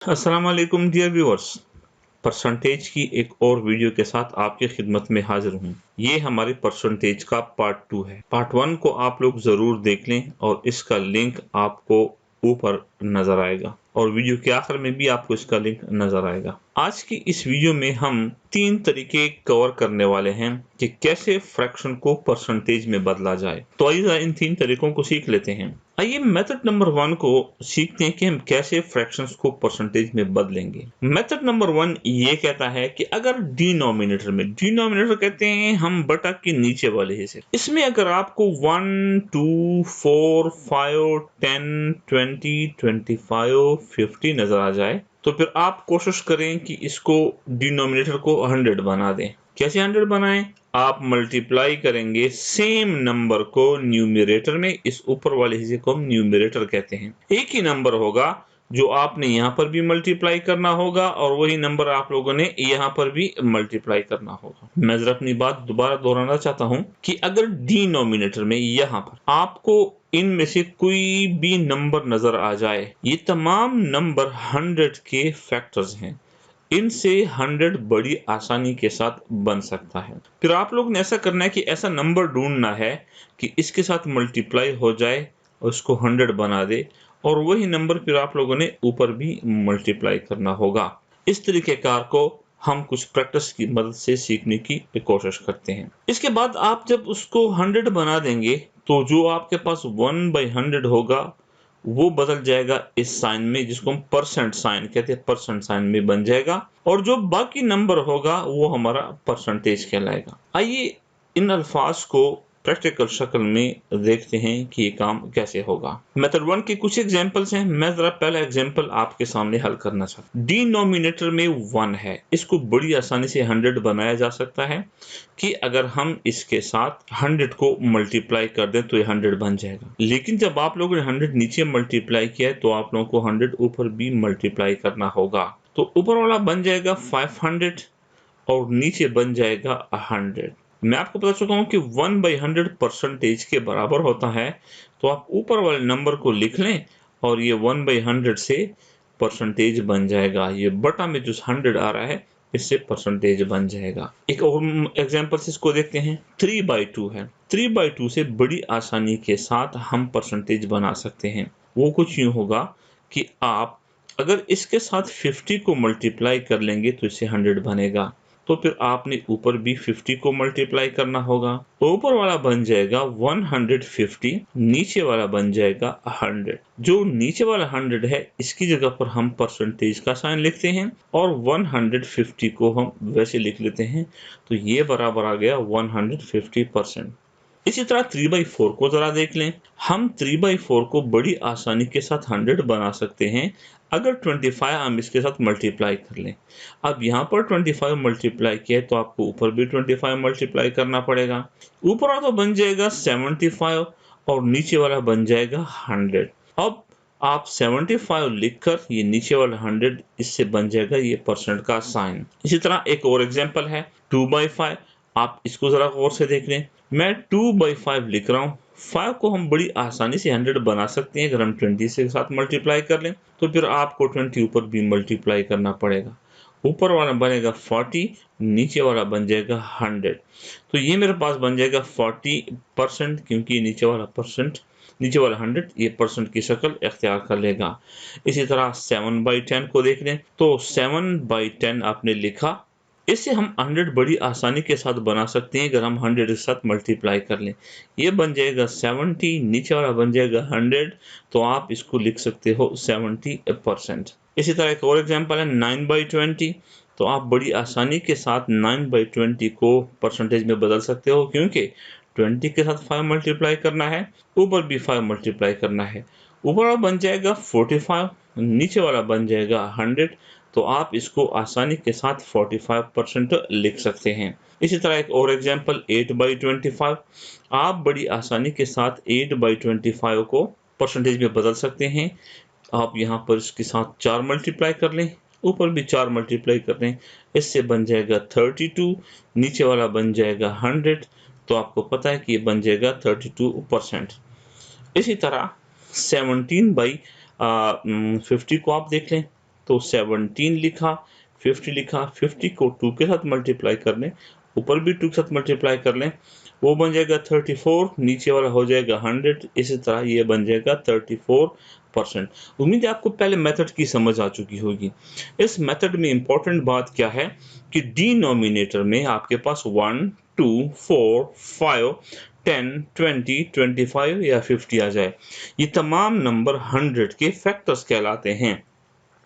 अस्सलाम वालेकुम dear viewers. Percentage की एक और वीडियो के साथ आपकी खिदमत में हाजिर हूँ। ये हमारे परसेंटेज का पार्ट 2 है। पार्ट 1 को आप लोग ज़रूर देख लें और इसका लिंक आपको ऊपर नज़र आएगा और वीडियो के आखिर में भी आपको इसका लिंक नज़र आएगा। आज की इस वीडियो में हम 3 तरीके कवर करने वाले हैं कि कैसे फ्रैक्शन को परसेंटेज में बदला जाए। तो आइए इन 3 तरीकों को सीख लेते हैं। आइए मेथड नंबर 1 को सीखते हैं कि हम कैसे फ्रैक्शंस को परसेंटेज में बदलेंगे। मेथड नंबर 1 ये कहता है कि अगर डिनोमिनेटर कहते हैं हम बटा के नीचे वाले हिस्से, इसमें अगर आपको 1 2 4 5 10 20 25 50 नजर आ जाए तो फिर आप कोशिश करें कि इसको डिनोमिनेटर को 100 बना दें। कैसे 100 बनाएं? आप मल्टीप्लाई करेंगे सेम नंबर को न्यूमरेटर में, इस ऊपर वाले हिस्से को हम न्यूमरेटर कहते हैं। एक ही नंबर होगा जो आपने यहाँ पर भी मल्टीप्लाई करना होगा और वही नंबर आप लोगों ने यहाँ पर भी मल्टीप्लाई करना होगा। मैं जरा अपनी बात दोबारा दोहराना चाहता हूँ कि अगर डिनोमिनेटर में यहाँ पर आपको इनमें से कोई भी नंबर नजर आ जाए, ये तमाम नंबर 100 के फैक्टर्स हैं, इनसे 100 बड़ी आसानी के साथ बन सकता है। फिर आप लोग ने ऐसा करना है कि ऐसा नंबर ढूंढना है कि इसके साथ मल्टीप्लाई हो जाए और इसको 100 बना दे और वही नंबर फिर आप लोगों ने ऊपर भी मल्टीप्लाई करना होगा। इस तरीके कार को हम कुछ प्रैक्टिस की मदद से सीखने की कोशिश करते हैं। इसके बाद आप जब उसको 100 बना देंगे तो जो आपके पास 1/100 होगा वो बदल जाएगा इस साइन में, जिसको हम परसेंट साइन कहते हैं, परसेंट साइन में बन जाएगा और जो बाकी नंबर होगा वो हमारा परसेंटेज कहलाएगा। आइए इन अल्फाज को प्रैक्टिकल शक्ल में देखते हैं कि ये काम कैसे होगा। मेथड 1 के कुछ एग्जांपल्स हैं। मैं जरा पहला एग्जांपल आपके सामने हल करना चाहता हूँ। डिनोमिनेटर में 1 है, इसको बड़ी आसानी से 100 बनाया जा सकता है कि अगर हम इसके साथ 100 को मल्टीप्लाई कर दें तो ये 100 बन जाएगा। लेकिन जब आप लोगों ने 100 नीचे मल्टीप्लाई किया है तो आप लोगों को 100 ऊपर भी मल्टीप्लाई करना होगा। तो ऊपर वाला बन जाएगा 500 और नीचे बन जाएगा 100। मैं आपको बता चुका हूं कि 1/100 परसेंटेज के बराबर होता है, तो आप ऊपर वाले नंबर को लिख लें और ये 1/100 से परसेंटेज बन जाएगा। ये बटा में जो 100 आ रहा है इससे परसेंटेज बन जाएगा। एक और एग्जांपल से इसको देखते हैं। 3/2 है, 3/2 से बड़ी आसानी के साथ हम परसेंटेज बना सकते हैं। वो कुछ यूं होगा कि आप अगर इसके साथ 50 को मल्टीप्लाई कर लेंगे तो इससे 100 बनेगा, तो फिर आपने ऊपर भी 50 को मल्टीप्लाई करना होगा। ऊपर वाला बन जाएगा 150, नीचे वाला बन जाएगा 100। जो नीचे वाला 100 है इसकी जगह पर हम परसेंटेज का साइन लिखते हैं और 150 को हम वैसे लिख लेते हैं, तो ये बराबर आ गया 150%। इसी तरह 3/4 को जरा देख लें। हम 3/4 को बड़ी आसानी के साथ 100 बना सकते हैं अगर 25 हम इसके साथ मल्टीप्लाई कर लें। अब यहाँ पर 25 मल्टीप्लाई किया है तो आपको ऊपर भी 25 मल्टीप्लाई करना पड़ेगा। ऊपर वाला तो बन जाएगा 75 और नीचे वाला बन जाएगा 100। अब आप 75 लिखकर ये नीचे वाला 100, इससे बन जाएगा ये परसेंट का साइन। इसी तरह एक और एग्जांपल है 2/5। आप इसको जरा गौर से देख लें। मैं 2/5 लिख रहा हूँ। 5 को हम बड़ी आसानी से 100 बना सकते हैं अगर हम 20 के साथ मल्टीप्लाई कर लें, तो फिर आपको 20 ऊपर भी मल्टीप्लाई करना पड़ेगा। ऊपर वाला बनेगा 40, नीचे वाला बन जाएगा 100। तो ये मेरे पास बन जाएगा 40%, क्योंकि नीचे वाला 100 ये परसेंट की शक्ल इख्तियार कर लेगा। इसी तरह 7/10 को देख लें तो 7/10 आपने लिखा, इससे हम 100 बड़ी आसानी के साथ बना सकते हैं अगर हम 100 के साथ मल्टीप्लाई कर लें। ये बन जाएगा 70, नीचे वाला बन जाएगा 100, तो आप इसको लिख सकते हो 70%। इसी तरह एक और एग्जांपल है 9/20। तो आप बड़ी आसानी के साथ 9/20 को परसेंटेज में बदल सकते हो, क्योंकि 20 के साथ 5 मल्टीप्लाई करना है, ऊपर भी 5 मल्टीप्लाई करना है। ऊपर वाला बन जाएगा 45, नीचे वाला बन जाएगा 100, तो आप इसको आसानी के साथ 45% लिख सकते हैं। इसी तरह एक और एग्जांपल 8/25। आप बड़ी आसानी के साथ 8/25 को परसेंटेज में बदल सकते हैं। आप यहाँ पर इसके साथ 4 मल्टीप्लाई कर लें, ऊपर भी 4 मल्टीप्लाई कर लें, इससे बन जाएगा 32, नीचे वाला बन जाएगा 100, तो आपको पता है कि ये बन जाएगा 32%। इसी तरह 17/50 को आप देख लें तो 17 लिखा, 50 लिखा, 50 को 2 के साथ मल्टीप्लाई कर लें, ऊपर भी 2 के साथ मल्टीप्लाई कर लें, वो बन जाएगा 34, नीचे वाला हो जाएगा 100, इसी तरह ये बन जाएगा 34%। उम्मीद है आपको पहले मेथड की समझ आ चुकी होगी। इस मेथड में इंपॉर्टेंट बात क्या है कि डिनोमिनेटर में आपके पास 1, 2, 4, 5, 10, 20, 25 या 50 आ जाए, ये तमाम नंबर 100 के फैक्टर्स कहलाते हैं।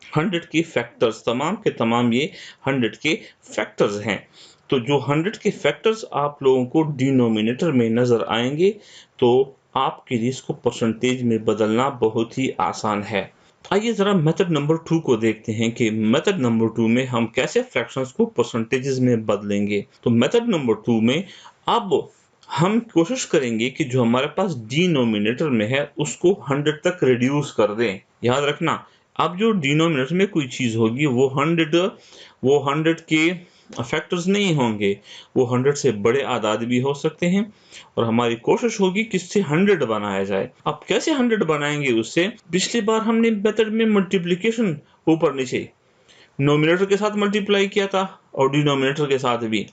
100 के फैक्टर्स, तमाम के तमाम ये 100 के फैक्टर्स हैं। तो जो 100 के फैक्टर्स आप लोगों को डिनोमिनेटर में नजर आएंगे तो आपके लिए इसको परसेंटेज में बदलना बहुत ही आसान है। आइए जरा मेथड नंबर 2 को देखते हैं कि मेथड नंबर 2 में हम कैसे फ्रैक्शंस को परसेंटेजेस में बदलेंगे। तो मेथड नंबर 2 में अब हम कोशिश करेंगे कि जो हमारे पास डिनोमिनेटर में है उसको 100 तक रिड्यूस कर दें। याद रखना, अब जो डिनोमिनेटर में कोई चीज होगी वो 100 के फैक्टर्स नहीं होंगे, वो 100 से बड़े आदाद भी हो सकते हैं और हमारी कोशिश होगी कि इससे 100 बनाया जाए। अब कैसे 100 बनाएंगे उससे, पिछली बार हमने मेथड में मल्टीप्लिकेशन ऊपर नीचे नोमिनेटर के साथ मल्टीप्लाई किया था और डिनोमिनेटर के साथ भी,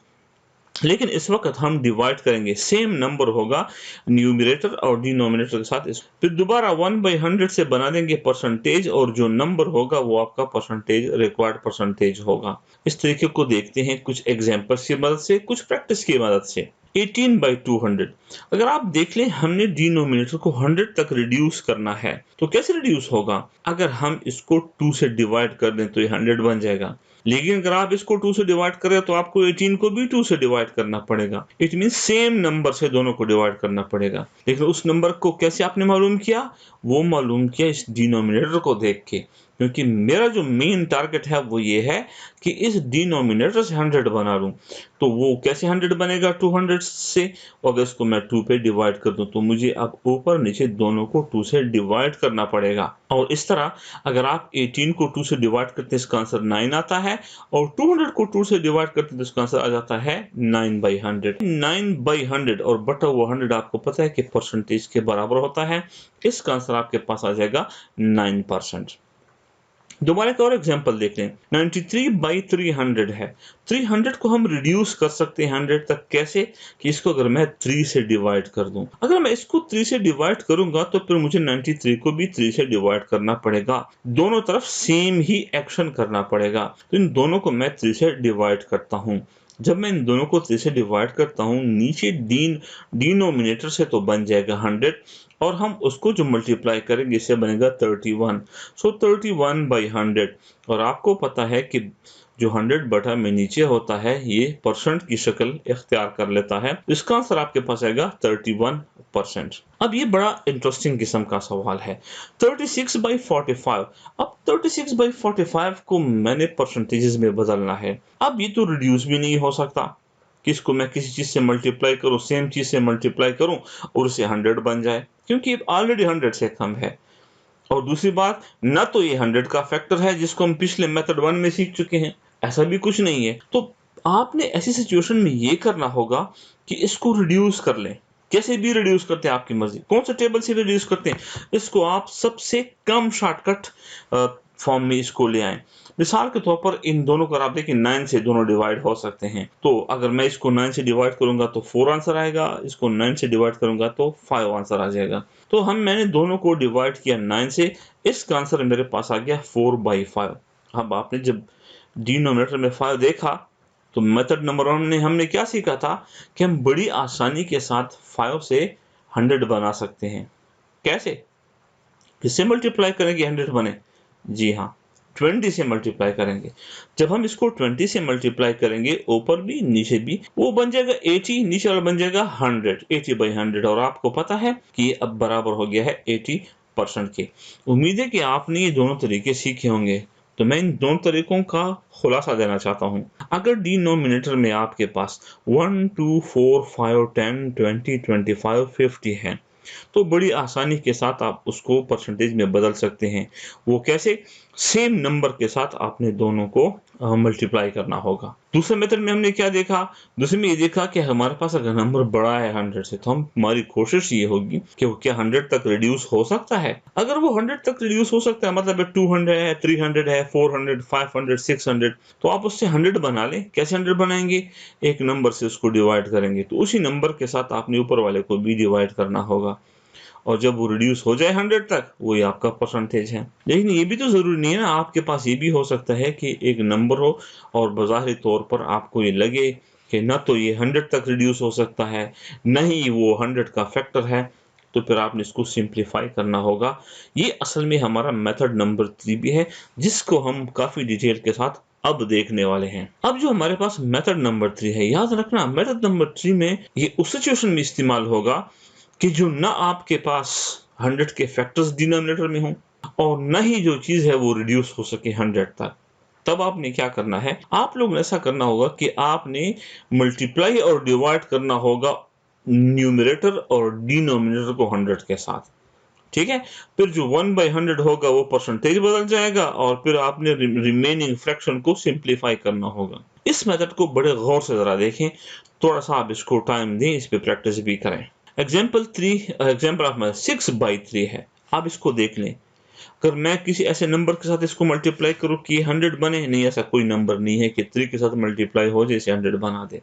लेकिन इस वक्त हम डिवाइड करेंगे, सेम नंबर होगा न्यूमरेटर और डिनोमिनेटर के साथ। फिर दोबारा 1/100 से बना देंगे परसेंटेज और जो नंबर होगा वो आपका परसेंटेज, रिक्वायर्ड परसेंटेज होगा। इस तरीके को देखते हैं कुछ एग्जांपल्स की मदद से, कुछ प्रैक्टिस की मदद से। 18/200, अगर आप देख लें हमने डिनोमिनेटर को 100 तक रिड्यूस करना है तो कैसे रिड्यूस होगा, अगर हम इसको 2 से डिवाइड कर दें तो ये 100 बन जाएगा, लेकिन अगर आप इसको 2 से डिवाइड करें तो आपको 18 को भी 2 से डिवाइड करना पड़ेगा। इट मीन सेम नंबर से दोनों को डिवाइड करना पड़ेगा। लेकिन उस नंबर को कैसे आपने मालूम किया, वो मालूम किया इस डिनोमिनेटर को देख के, क्योंकि मेरा जो मेन टारगेट है वो ये है कि इस डिनोमिनेटर से 100 बना लूं। तो वो कैसे 100 बनेगा 200 से, अगर इसको मैं 2 पे डिवाइड कर दूं तो मुझे अब ऊपर नीचे दोनों को 2 से डिवाइड करना पड़ेगा। और इस तरह अगर आप 18 को 2 से डिवाइड करते हैं इसका आंसर 9 आता है और 200 को 2 से डिवाइड करते हैं तो इसका आंसर आ जाता है 9/100। 9/100 और बटा हुआ 100 आपको पता है कि परसेंटेज के बराबर होता है, इसका आंसर आपके पास आ जाएगा 9%। दोबारा एक और एग्जांपल देख लें, 93/300 है। 300 को हम रिड्यूस कर सकते हैं 100 तक, कैसे कि इसको अगर मैं 3 से डिवाइड कर दूं, अगर मैं इसको 3 से डिवाइड करूंगा तो फिर मुझे 93 को भी 3 से डिवाइड करना पड़ेगा, दोनों तरफ सेम ही एक्शन करना पड़ेगा। तो इन दोनों को मैं 3 से डिवाइड करता हूं। जब मैं इन दोनों को 3 से डिवाइड करता हूं, नीचे डिनोमिनेटर से तो बन जाएगा 100 और हम उसको जो मल्टीप्लाई करेंगे इससे बनेगा 31। सो 31/100, और आपको पता है कि जो 100 बटा में नीचे होता है ये परसेंट की शक्ल इख्तियार कर लेता है, इसका आंसर आपके पास आएगा 31%। अब ये बड़ा इंटरेस्टिंग किस्म का सवाल है, 36/45। अब 36/45 को मैंने परसेंटेजेस में बदलना है। अब ये तो रिड्यूस भी नहीं हो सकता, किसको मैं किसी चीज से मल्टीप्लाई करूं, सेम चीज से मल्टीप्लाई करूं और उसे 100 बन जाए, क्योंकि ऑलरेडी 100 से कम है। और दूसरी बात, ना तो ये 100 का फैक्टर है जिसको हम पिछले मेथड 1 में सीख चुके हैं, ऐसा भी कुछ नहीं है। तो आपने ऐसी सिचुएशन में ये करना होगा कि इसको रिड्यूस कर लें। कैसे भी रिड्यूस करते हैं आपकी मर्जी, कौन सा टेबल से रिड्यूस करते हैं, इसको आप सबसे कम शॉर्टकट फॉर्म में इसको ले आए। मिसाल के तौर पर इन दोनों को आप देखिए 9 से दोनों डिवाइड हो सकते हैं, तो अगर मैं इसको 9 से डिवाइड करूंगा तो 4 आंसर आएगा, इसको 9 से डिवाइड करूंगा तो 5 आंसर आ जाएगा। तो मैंने दोनों को डिवाइड किया 9 से, इसका आंसर मेरे पास आ गया 4/5। अब आपने जब डिनोमिनेटर में 5 देखा तो मेथड नंबर 1 में हमने क्या सीखा था कि हम बड़ी आसानी के साथ 5 से 100 बना सकते हैं। कैसे, किससे मल्टीप्लाई करेंगे 100 बने, जी हाँ 20 से मल्टीप्लाई करेंगे। जब हम इसको 20 से मल्टीप्लाई करेंगे ऊपर भी नीचे भी, वो बन जाएगा 80, नीचे वाला बन जाएगा 100, 80/100। और आपको पता है कि ये अब बराबर हो गया है 80% के। उम्मीद है कि आपने ये दोनों तरीके सीखे होंगे, तो मैं इन दोनों तरीकों का खुलासा देना चाहता हूं। अगर डिनोमिनेटर में आपके पास 1, 2, 4, 5, 10, 20, 25, 50 है तो बड़ी आसानी के साथ आप उसको परसेंटेज में बदल सकते हैं। वो कैसे, सेम नंबर के साथ आपने दोनों को मल्टीप्लाई करना होगा। दूसरे मेथड में हमने क्या देखा, दूसरे में ये देखा कि हमारे पास अगर नंबर बड़ा है 100 से, तो हमारी कोशिश ये होगी कि वो क्या 100 तक रिड्यूस हो सकता है। अगर वो 100 तक रिड्यूस हो सकता है, मतलब 200 है, 300 है, 400, 500, 600, तो आप उससे 100 बना लें। कैसे 100 बनाएंगे, एक नंबर से उसको डिवाइड करेंगे, तो उसी नंबर के साथ आपने ऊपर वाले को भी डिवाइड करना होगा, और जब वो रिड्यूस हो जाए 100 तक, वही आपका परसेंटेज है। लेकिन ये भी तो जरूरी नहीं है ना, आपके पास ये भी हो सकता है कि एक नंबर हो और बाज़ाहिरी तौर पर आपको ये लगे कि न तो ये 100 तक रिड्यूस हो सकता है, न ही वो 100 का फैक्टर है, तो फिर आपने इसको सिंप्लीफाई करना होगा। ये असल में हमारा मेथड नंबर 3 भी है, जिसको हम काफ़ी डिटेल के साथ अब देखने वाले हैं। अब जो हमारे पास मेथड नंबर 3 है, याद रखना मेथड नंबर 3 में ये उस सिचुएशन में इस्तेमाल होगा कि जो न आपके पास 100 के फैक्टर्स डिनोमिनेटर में हों, और न ही जो चीज़ है वो रिड्यूस हो सके 100 तक। तब आपने क्या करना है, आप लोग ने ऐसा करना होगा कि आपने मल्टीप्लाई और डिवाइड करना होगा न्यूमरेटर और डिनोमिनेटर को 100 के साथ। ठीक है, फिर जो 1/100 होगा वो परसेंटेज बदल जाएगा, और फिर आपने रिमेनिंग फ्रैक्शन को सिंप्लीफाई करना होगा। इस मेथड को बड़े गौर से जरा देखें, थोड़ा सा आप इसको टाइम दें, इस पे प्रैक्टिस भी करें। एग्जाम्पल ऑफ 6/3 है, आप इसको देख लें। अगर मैं किसी ऐसे नंबर के साथ इसको मल्टीप्लाई करूं कि 100 बने, नहीं, ऐसा कोई नंबर नहीं है कि 3 के साथ मल्टीप्लाई हो जैसे 100 बना दे।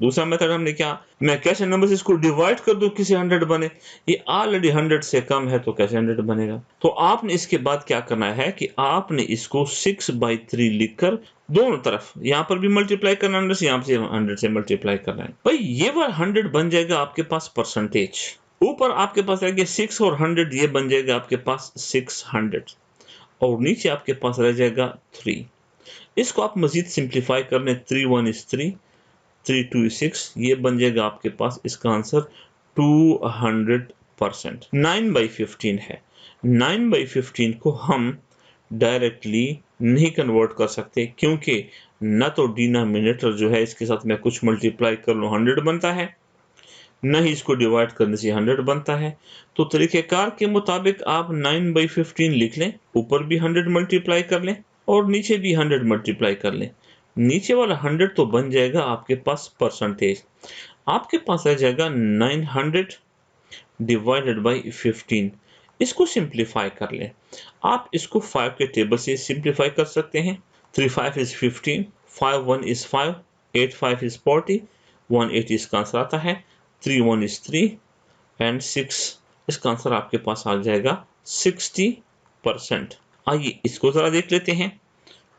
दूसरा मेथड हमने क्या, मैं कैसे नंबर से इसको डिवाइड कर दूं किसी 100 बने, ये ऑलरेडी 100 से कम है, तो कैसे 100 बनेगा। तो आपने इसके बाद क्या करना है कि आपने इसको 6/3 लिखकर दोनों तरफ, यहाँ पर भी मल्टीप्लाई करना 100 से, यहाँ से 100 से मल्टीप्लाई करना है। भाई ये वाला 100 बन जाएगा आपके पास परसेंटेज, ऊपर आपके पास रहेगा 6 और 100, ये बन जाएगा आपके पास 600, और नीचे आपके पास रह जाएगा 3। इसको आप मजीद सिंप्लीफाई कर लें, 3 1 is 3, 3 2 is 6, ये बन जाएगा आपके पास इसका आंसर 200%। 9/15 है, 9/15 को हम डायरेक्टली नहीं कन्वर्ट कर सकते, क्योंकि न तो डिनोमिनेटर जो है इसके साथ मैं कुछ मल्टीप्लाई कर लूँ 100 बनता है, न ही इसको डिवाइड करने से 100 बनता है। तो तरीक़ेकार के मुताबिक आप 9/15 लिख लें, ऊपर भी 100 मल्टीप्लाई कर लें और नीचे भी 100 मल्टीप्लाई कर लें। नीचे वाला 100 तो बन जाएगा आपके पास परसेंटेज, आपके पास रह जाएगा 900 डिवाइडेड बाई 15। इसको सिंप्लीफाई कर लें, आप इसको 5 के टेबल से सिंप्लीफाई कर सकते हैं। 3 5 is 15, 5 1 is 5, 8 5 is 40, 1 8 इसका आंसर आता है, 3 1 is 3 एंड 6, इसका आंसर आपके पास आ जाएगा 60%। आइए इसको ज़रा देख लेते हैं।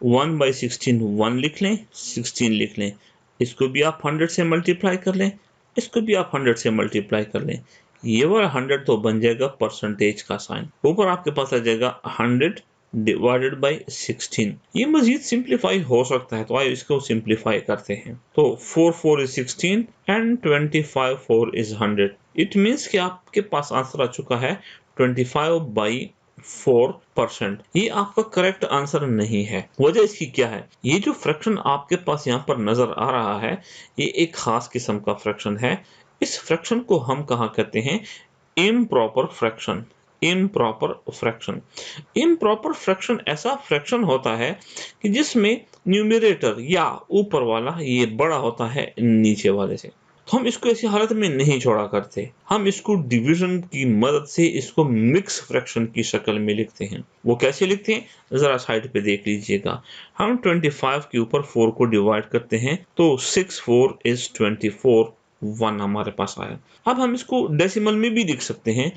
1/16 1 लिख लें, 16 लिख लें, इसको भी आप 100 से मल्टीप्लाई कर लें, इसको भी आप 100 से मल्टीप्लाई कर लें, ये वाला 100 तो बन जाएगा परसेंटेज का साइन, ऊपर आपके पास आ जाएगा 100 डिवाइडेड बाई 16। ये मजीद सिंप्लीफाई हो सकता है, तो आइए इसको सिंप्लीफाई करते हैं। तो 4 4 is 16 and 25 4 is 100। It means कि आपके पास आंसर आ चुका है 25/4%। ये आपका करेक्ट आंसर नहीं है। वजह इसकी क्या है, ये जो फ्रैक्शन आपके पास यहाँ पर नजर आ रहा है, ये एक खास किस्म का फ्रैक्शन है। इस फ्रैक्शन को हम कहा कहते हैं improper fraction. Improper fraction, improper fraction ऐसा फ्रैक्शन होता है कि जिसमें न्यूमरेटर या ऊपर वाला ये बड़ा होता है नीचे वाले से। तो हम इसको ऐसी हालत में नहीं छोड़ा करते, हम इसको डिवीजन की मदद से इसको मिक्स फ्रैक्शन की शक्ल में लिखते हैं। वो कैसे लिखते हैं, जरा साइड पे देख लीजिएगा। हम 25 के ऊपर 4 को डिवाइड करते हैं, तो 6 4 is 24, 1 हमारे पास आया। अब हम इसको डेसिमल में भी लिख सकते हैं,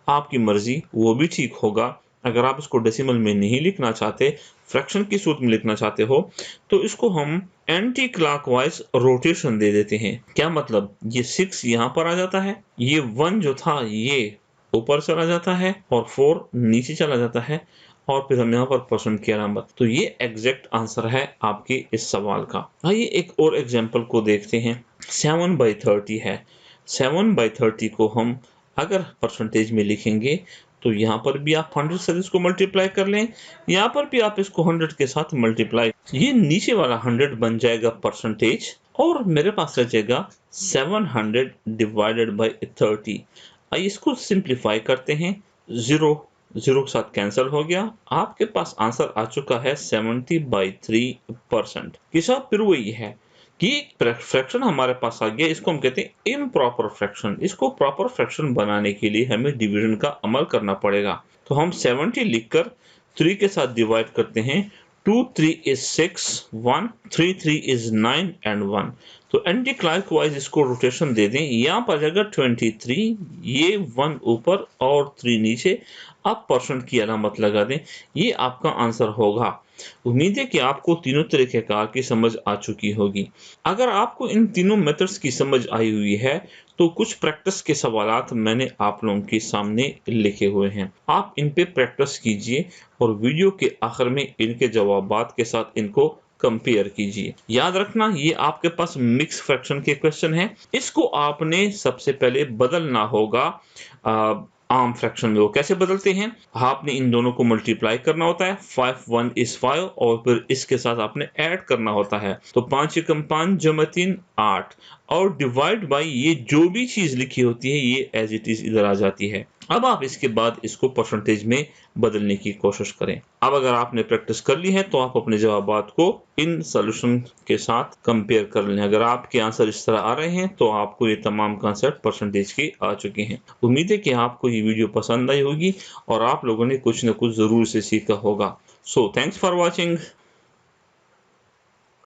आपकी मर्जी, वो भी ठीक होगा। अगर आप इसको डेसिमल में नहीं लिखना चाहते, फ्रैक्शन की सूरत में लिखना चाहते हो, तो इसको हम एंटी क्लॉकवाइज रोटेशन दे देते हैं। क्या मतलब, ये 6 यहाँ पर आ जाता है, ये 1 जो था ये ऊपर चला जाता है और 4 नीचे चला जाता है, और फिर हम यहाँ पर परसेंट की अलामत। तो ये एग्जैक्ट आंसर है आपके इस सवाल का। आइए एक और एग्जाम्पल को देखते हैं। 7/30 है, 7/30 को हम अगर परसेंटेज में लिखेंगे, तो यहाँ पर भी आप 100 से इसको मल्टीप्लाई कर लें, यहाँ पर भी आप इसको 100 के साथ मल्टीप्लाई, ये नीचे वाला 100 बन जाएगा परसेंटेज, और मेरे पास रह जाएगा 700 डिवाइडेड बाई 30। आइए इसको सिंप्लीफाई करते हैं। 0 0 के साथ कैंसिल हो गया। आपके पास आंसर आ चुका है 70/3%। के साथ फिर वही है कि फ्रैक्शन हमारे पास आ गया, इसको हम कहते हैं इम्प्रॉपर फ्रैक्शन। इसको प्रॉपर फ्रैक्शन बनाने के लिए हमें डिवीजन का अमल करना पड़ेगा। तो हम 70 लिखकर 3 के साथ डिवाइड करते हैं। 2 3 is 6, 1 3 3 is 9 and 1। तो एंटी क्लॉकवाइज इसको रोटेशन दे दें। यहाँ पर अगर 23, ये 1 ऊपर और 3 नीचे, आप परसेंट की अलामत लगा दें। ये आपका आंसर होगा। उम्मीद है कि आपको तीनों तरीक़ेकार की समझ आ चुकी होगी। अगर आपको इन तीनों मेथड्स की समझ आई हुई है तो कुछ प्रैक्टिस के सवालात मैंने आप लोगों के सामने लिखे हुए हैं। आप इन पे प्रैक्टिस कीजिए और वीडियो के आखिर में इनके जवाबात के साथ इनको कंपेयर कीजिए। याद रखना, ये आपके पास मिक्स फ्रैक्शन के क्वेश्चन हैं। इसको आपने सबसे पहले बदलना होगा आम फ्रैक्शन में। वो कैसे बदलते हैं? आपने इन दोनों को मल्टीप्लाई करना होता है। 5 1 is 5 और फिर इसके साथ आपने ऐड करना होता है। तो 5 एकम 5 जमा 3 8 और डिवाइड बाई ये जो भी चीज लिखी होती है ये एज इट इज इधर आ जाती है। अब आप इसके बाद इसको परसेंटेज में बदलने की कोशिश करें। अब अगर आपने प्रैक्टिस कर ली है तो आप अपने जवाबात को इन सॉल्यूशन के साथ कंपेयर कर लें। अगर आपके आंसर इस तरह आ रहे हैं तो आपको ये तमाम कॉन्सेप्ट परसेंटेज के आ चुके हैं। उम्मीद है कि आपको ये वीडियो पसंद आई होगी और आप लोगों ने कुछ न कुछ जरूर से सीखा होगा। So thanks for watching.